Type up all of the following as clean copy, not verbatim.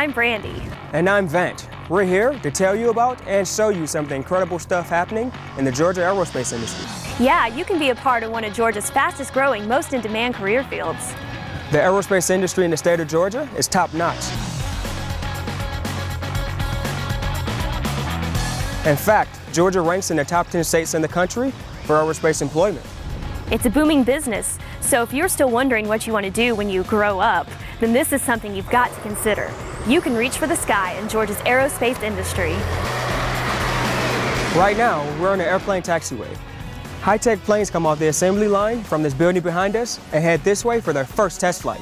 I'm Brandy. And I'm Vant. We're here to tell you about and show you some of the incredible stuff happening in the Georgia aerospace industry. Yeah, you can be a part of one of Georgia's fastest growing, most in-demand career fields. The aerospace industry in the state of Georgia is top-notch. In fact, Georgia ranks in the top 10 states in the country for aerospace employment. It's a booming business, so if you're still wondering what you want to do when you grow up, then this is something you've got to consider. You can reach for the sky in Georgia's aerospace industry. Right now, we're on the airplane taxiway. High-tech planes come off the assembly line from this building behind us and head this way for their first test flight.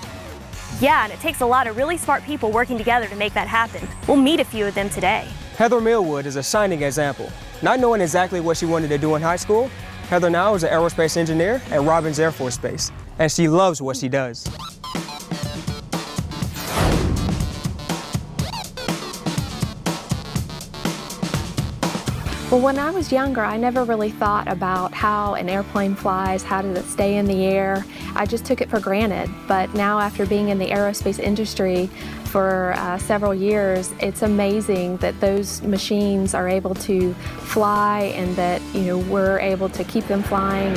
Yeah, and it takes a lot of really smart people working together to make that happen. We'll meet a few of them today. Heather Millwood is a shining example. Not knowing exactly what she wanted to do in high school, Heather now is an aerospace engineer at Robins Air Force Base, and she loves what she does. Well, when I was younger, I never really thought about how an airplane flies, how does it stay in the air. I just took it for granted. But now, after being in the aerospace industry for several years, it's amazing that those machines are able to fly and that, we're able to keep them flying.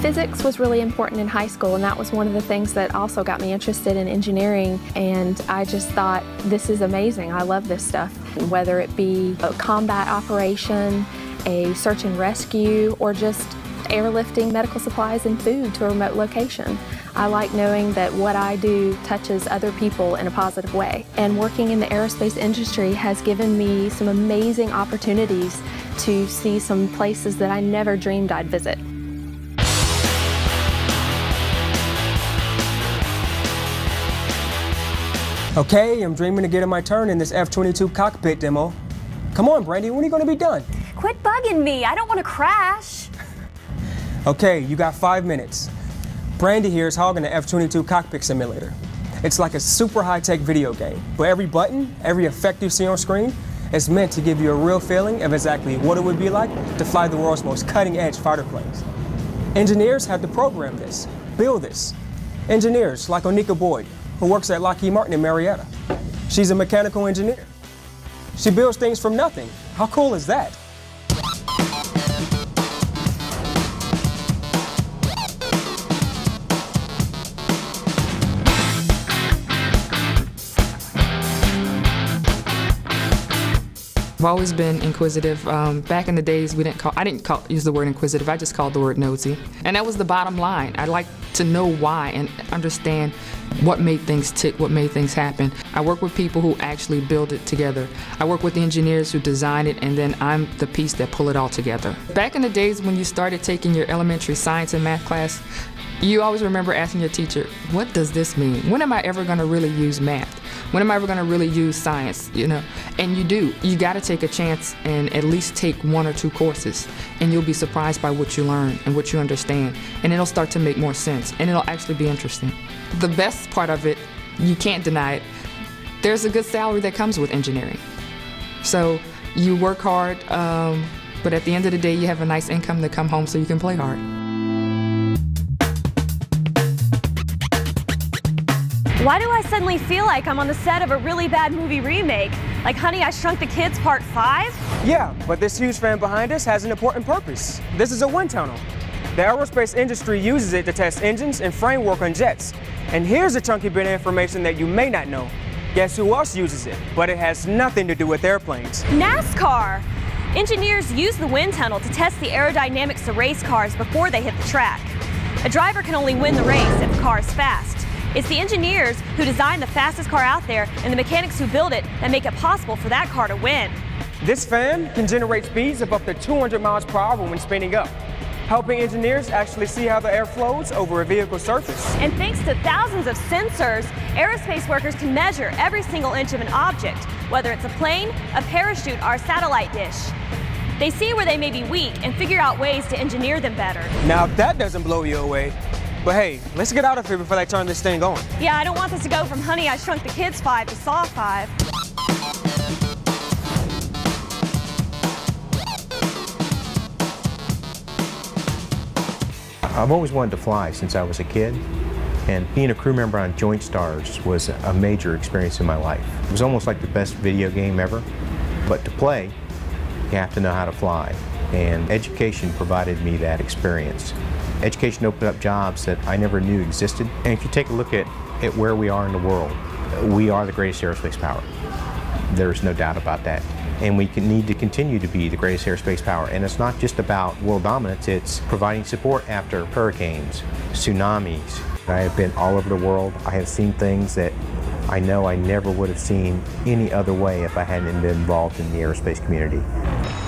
Physics was really important in high school, and that was one of the things that also got me interested in engineering, and I just thought, this is amazing. I love this stuff. Whether it be a combat operation, a search and rescue, or just airlifting medical supplies and food to a remote location. I like knowing that what I do touches other people in a positive way. And working in the aerospace industry has given me some amazing opportunities to see some places that I never dreamed I'd visit. Okay, I'm dreaming of getting my turn in this F-22 cockpit demo. Come on, Brandy, when are you going to be done? Quit bugging me. I don't want to crash. Okay, you got 5 minutes. Brandy here is hogging the F-22 cockpit simulator. It's like a super high-tech video game, where every button, every effect you see on screen is meant to give you a real feeling of exactly what it would be like to fly the world's most cutting-edge fighter planes. Engineers had to program this, build this. Engineers like Onika Boyd, who works at Lockheed Martin in Marietta. She's a mechanical engineer. She builds things from nothing. How cool is that? I've always been inquisitive. Back in the days, I didn't use the word inquisitive, I just called the word nosy. And that was the bottom line. I like to know why and understand what made things tick, what made things happen. I work with people who actually build it together. I work with the engineers who design it, and then I'm the piece that pull it all together. Back in the days when you started taking your elementary science and math class, you always remember asking your teacher, what does this mean? When am I ever going to really use math? When am I ever going to really use science? And you do. You got to take a chance and at least take 1 or 2 courses, and you'll be surprised by what you learn and what you understand, and it'll start to make more sense, and it'll actually be interesting. The best part of it, you can't deny it, there's a good salary that comes with engineering. So you work hard, but at the end of the day, you have a nice income to come home so you can play hard. Why do I suddenly feel like I'm on the set of a really bad movie remake? Like Honey, I Shrunk the Kids Part 5? Yeah, but this huge fan behind us has an important purpose. This is a wind tunnel. The aerospace industry uses it to test engines and framework on jets. And here's a chunky bit of information that you may not know. Guess who else uses it? But it has nothing to do with airplanes. NASCAR! Engineers use the wind tunnel to test the aerodynamics of race cars before they hit the track. A driver can only win the race if the car is fast. It's the engineers who design the fastest car out there and the mechanics who build it that make it possible for that car to win. This fan can generate speeds of up to 200 miles per hour when spinning up, helping engineers actually see how the air flows over a vehicle's surface. And thanks to thousands of sensors, aerospace workers can measure every single inch of an object, whether it's a plane, a parachute, or a satellite dish. They see where they may be weak and figure out ways to engineer them better. Now, if that doesn't blow you away, but hey, let's get out of here before they turn this thing on. Yeah, I don't want this to go from Honey, I Shrunk the Kids 5 to Saw 5. I've always wanted to fly since I was a kid. And being a crew member on Joint Stars was a major experience in my life. It was almost like the best video game ever, but to play, you have to know how to fly. And education provided me that experience. Education opened up jobs that I never knew existed. And if you take a look at where we are in the world, we are the greatest aerospace power. There's no doubt about that. And we need to continue to be the greatest aerospace power. And it's not just about world dominance, it's providing support after hurricanes, tsunamis. I have been all over the world. I have seen things that I know I never would have seen any other way if I hadn't been involved in the aerospace community.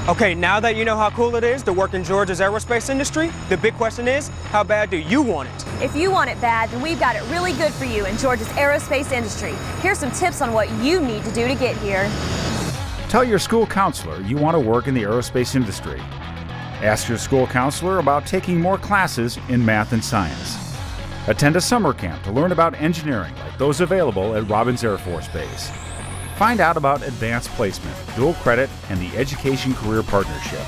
Okay, now that you know how cool it is to work in Georgia's aerospace industry, the big question is, how bad do you want it? If you want it bad, then we've got it really good for you in Georgia's aerospace industry. Here's some tips on what you need to do to get here. Tell your school counselor you want to work in the aerospace industry. Ask your school counselor about taking more classes in math and science. Attend a summer camp to learn about engineering like those available at Robins Air Force Base. Find out about advanced placement, dual credit, and the Education Career Partnership.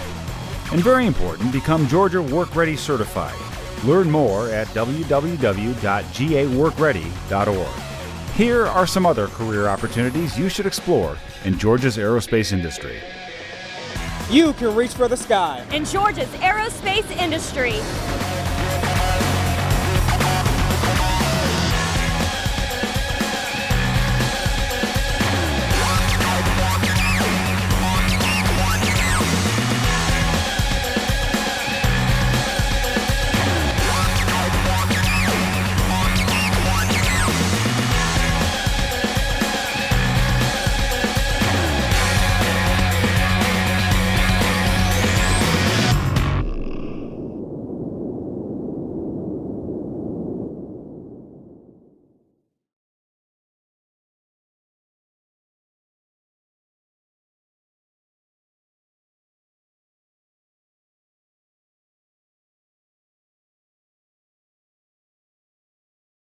And very important, become Georgia Work Ready certified. Learn more at www.gaworkready.org. Here are some other career opportunities you should explore in Georgia's aerospace industry. You can reach for the sky in Georgia's aerospace industry.